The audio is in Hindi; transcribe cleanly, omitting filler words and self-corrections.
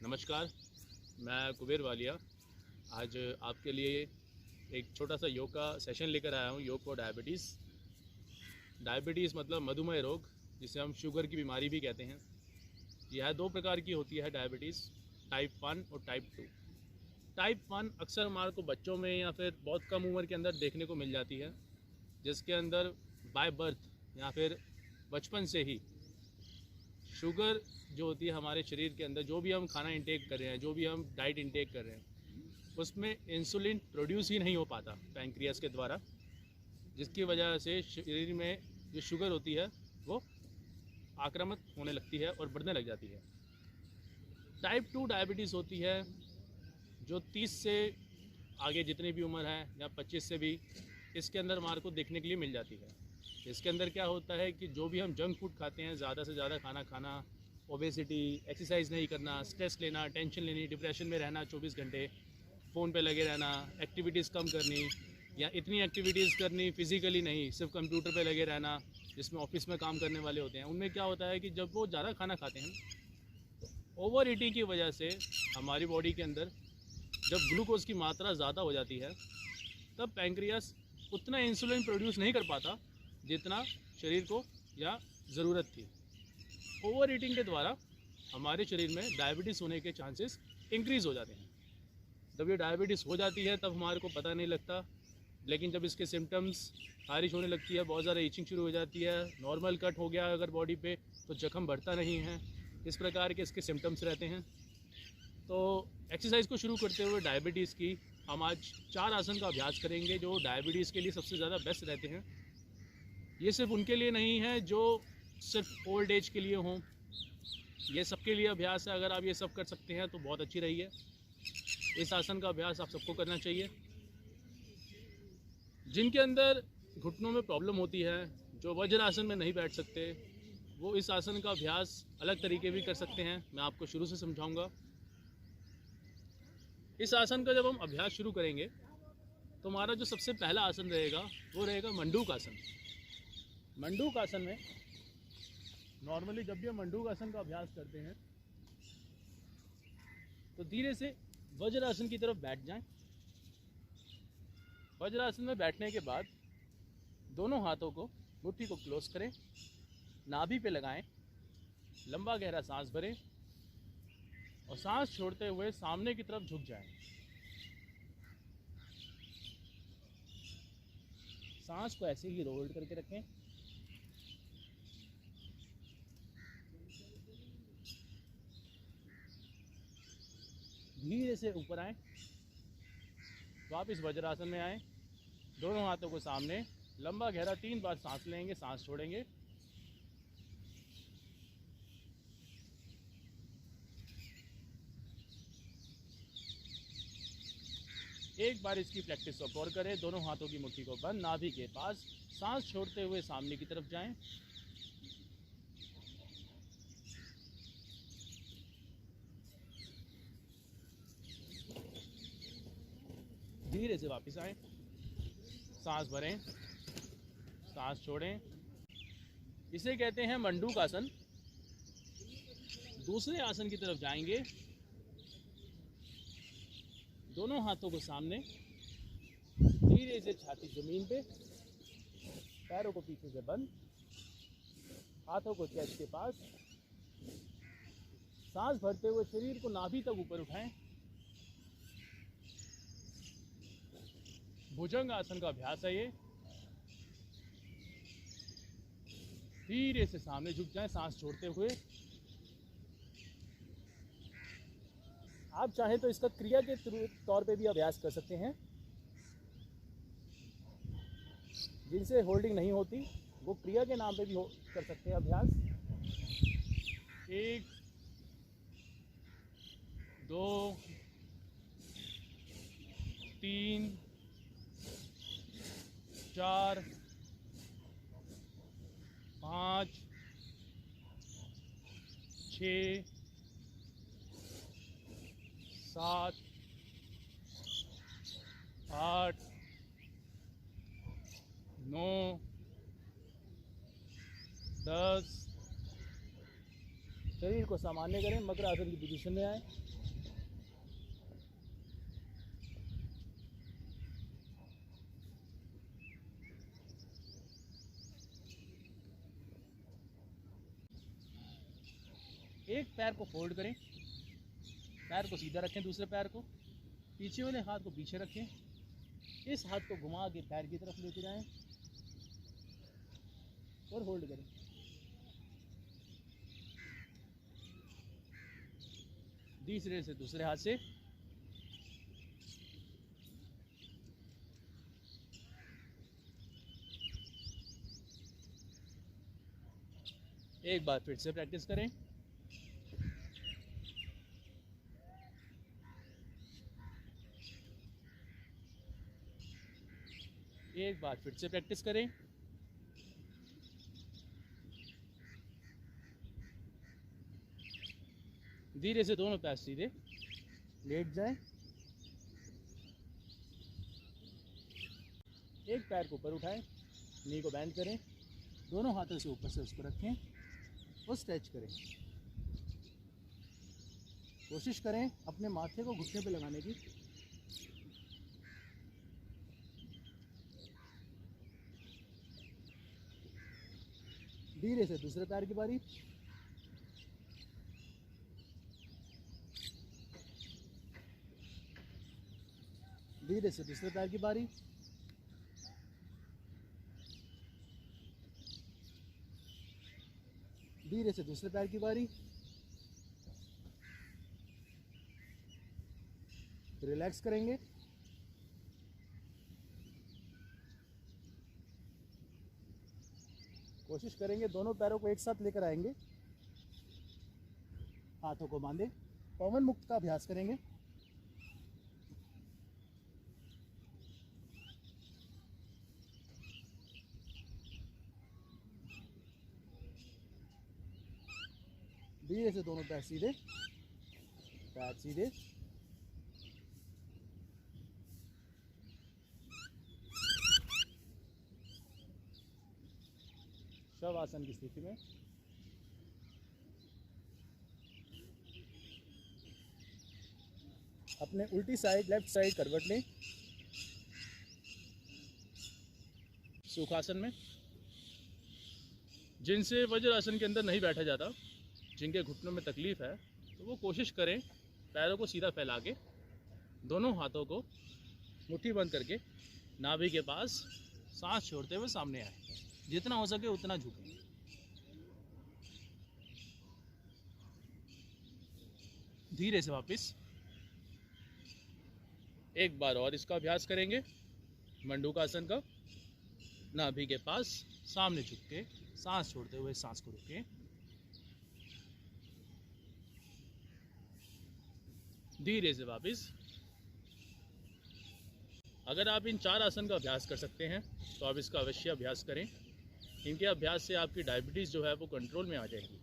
नमस्कार, मैं कुबेर वालिया। आज आपके लिए एक छोटा सा योग का सेशन लेकर आया हूँ। योग फॉर डायबिटीज़। डायबिटीज़ मतलब मधुमेह रोग, जिसे हम शुगर की बीमारी भी कहते हैं। यह दो प्रकार की होती है डायबिटीज़, टाइप 1 और टाइप 2। टाइप 1 अक्सर हमारे को बच्चों में या फिर बहुत कम उम्र के अंदर देखने को मिल जाती है, जिसके अंदर बाय बर्थ या फिर बचपन से ही शुगर जो होती है हमारे शरीर के अंदर, जो भी हम खाना इंटेक कर रहे हैं, जो भी हम डाइट इंटेक कर रहे हैं, उसमें इंसुलिन प्रोड्यूस ही नहीं हो पाता पैंक्रियास के द्वारा, जिसकी वजह से शरीर में जो शुगर होती है वो आक्रामक होने लगती है और बढ़ने लग जाती है। टाइप 2 डायबिटीज़ होती है जो 30 से आगे जितनी भी उम्र है या 25 से भी, इसके अंदर हमारे को देखने के लिए मिल जाती है। इसके अंदर क्या होता है कि जो भी हम जंक फूड खाते हैं, ज़्यादा से ज़्यादा खाना खाना, ओबेसिटी, एक्सरसाइज नहीं करना, स्ट्रेस लेना, टेंशन लेनी, डिप्रेशन में रहना, 24 घंटे फ़ोन पे लगे रहना, एक्टिविटीज़ कम करनी या इतनी एक्टिविटीज़ करनी फिज़िकली नहीं, सिर्फ कंप्यूटर पे लगे रहना, जिसमें ऑफिस में काम करने वाले होते हैं। उनमें क्या होता है कि जब वो ज़्यादा खाना खाते हैं तो ओवर ईटिंग की वजह से हमारी बॉडी के अंदर जब ग्लूकोज़ की मात्रा ज़्यादा हो जाती है, तब पैंक्रियास उतना इंसुलिन प्रोड्यूस नहीं कर पाता जितना शरीर को या ज़रूरत थी। ओवर ईटिंग के द्वारा हमारे शरीर में डायबिटीज़ होने के चांसेस इंक्रीज़ हो जाते हैं। जब ये डायबिटीज़ हो जाती है तब हमारे को पता नहीं लगता, लेकिन जब इसके सिम्टम्स खारिश होने लगती है, बहुत ज़्यादा ईचिंग शुरू हो जाती है, नॉर्मल कट हो गया अगर बॉडी पे तो जख्म बढ़ता नहीं है, इस प्रकार के इसके सिम्टम्स रहते हैं। तो एक्सरसाइज को शुरू करते हुए डायबिटीज़ की हम आज 4 आसन का अभ्यास करेंगे जो डायबिटीज़ के लिए सबसे ज़्यादा बेस्ट रहते हैं। ये सिर्फ उनके लिए नहीं है जो सिर्फ ओल्ड एज के लिए हों, ये सबके लिए अभ्यास है। अगर आप ये सब कर सकते हैं तो बहुत अच्छी रही है। इस आसन का अभ्यास आप सबको करना चाहिए। जिनके अंदर घुटनों में प्रॉब्लम होती है, जो वज्रासन में नहीं बैठ सकते, वो इस आसन का अभ्यास अलग तरीके भी कर सकते हैं। मैं आपको शुरू से समझाऊंगा। इस आसन का जब हम अभ्यास शुरू करेंगे तो हमारा जो सबसे पहला आसन रहेगा वो रहेगा मंडूक आसन। मंडूक आसन में नॉर्मली जब भी हम मंडूक आसन का अभ्यास करते हैं तो धीरे से वज्रासन की तरफ बैठ जाएं। वज्रासन में बैठने के बाद दोनों हाथों को मुट्ठी को क्लोज करें, नाभि पे लगाएं, लंबा गहरा सांस भरें और सांस छोड़ते हुए सामने की तरफ झुक जाएं। सांस को ऐसे ही होल्ड करके रखें। धीरे से ऊपर आएं, वापस वज्रासन में आएं, दोनों हाथों को सामने, लंबा गहरा 3 बार सांस लेंगे, सांस छोड़ेंगे। एक बार इसकी प्रैक्टिस को और करें। दोनों हाथों की मुट्ठी को बंद, नाभि के पास, सांस छोड़ते हुए सामने की तरफ जाएं। धीरे से वापस आएं, सांस भरें, सांस छोड़ें। इसे कहते हैं मंडूक आसन। दूसरे आसन की तरफ जाएंगे। दोनों हाथों को सामने, धीरे से छाती जमीन पे, पैरों को पीछे से बंद, हाथों को चेस्ट के पास, सांस भरते हुए शरीर को नाभि तक ऊपर उठाएं। भुजंग आसन का अभ्यास है ये। धीरे से सामने झुक जाएं, सांस छोड़ते हुए। आप चाहें तो इसका क्रिया के तौर पे भी अभ्यास कर सकते हैं। जिनसे होल्डिंग नहीं होती वो क्रिया के नाम पे भी कर सकते हैं अभ्यास। 1 2 3 4 5 6 7 8 9 10 शरीर को सामान्य करें, मकर आसन की पोजीशन में आए। एक पैर को फोल्ड करें, पैर को सीधा रखें, दूसरे पैर को पीछे वाले हाथ को पीछे रखें, इस हाथ को घुमा के पैर की तरफ लेके जाएं और होल्ड करें। तीसरे से दूसरे हाथ से एक बार फिर से प्रैक्टिस करें। एक बार फिर से प्रैक्टिस करें। धीरे से दोनों पैर सीधे लेट जाएं। एक पैर को ऊपर उठाएं, नी को बैंड करें, दोनों हाथों से ऊपर से उसको रखें और स्ट्रेच करें। कोशिश करें अपने माथे को घुटने पे लगाने की। धीरे से दूसरे पैर की बारी। धीरे से दूसरे पैर की बारी। धीरे से दूसरे पैर की बारी। रिलैक्स करेंगे। कोशिश करेंगे दोनों पैरों को एक साथ लेकर आएंगे, हाथों को बांधे, पवन मुक्त का अभ्यास करेंगे। धीरे से दोनों पैर सीधे, पैर सीधे। शवासन की स्थिति में अपने उल्टी साइड लेफ्ट साइड करवट लें। सुखासन में जिनसे वज्रासन के अंदर नहीं बैठा जाता, जिनके घुटनों में तकलीफ है, तो वो कोशिश करें पैरों को सीधा फैला के दोनों हाथों को मुट्ठी बंद करके नाभि के पास सांस छोड़ते हुए सामने आए। जितना हो सके उतना झुकें। धीरे से वापस एक बार और इसका अभ्यास करेंगे। मंडूकासन का नाभि के पास सामने झुक के सांस छोड़ते हुए सांस को रोकें। धीरे से वापस। अगर आप इन 4 आसन का अभ्यास कर सकते हैं तो आप इसका अवश्य अभ्यास करें। इनके अभ्यास से आपकी डायबिटीज़ जो है वो कंट्रोल में आ जाएगी।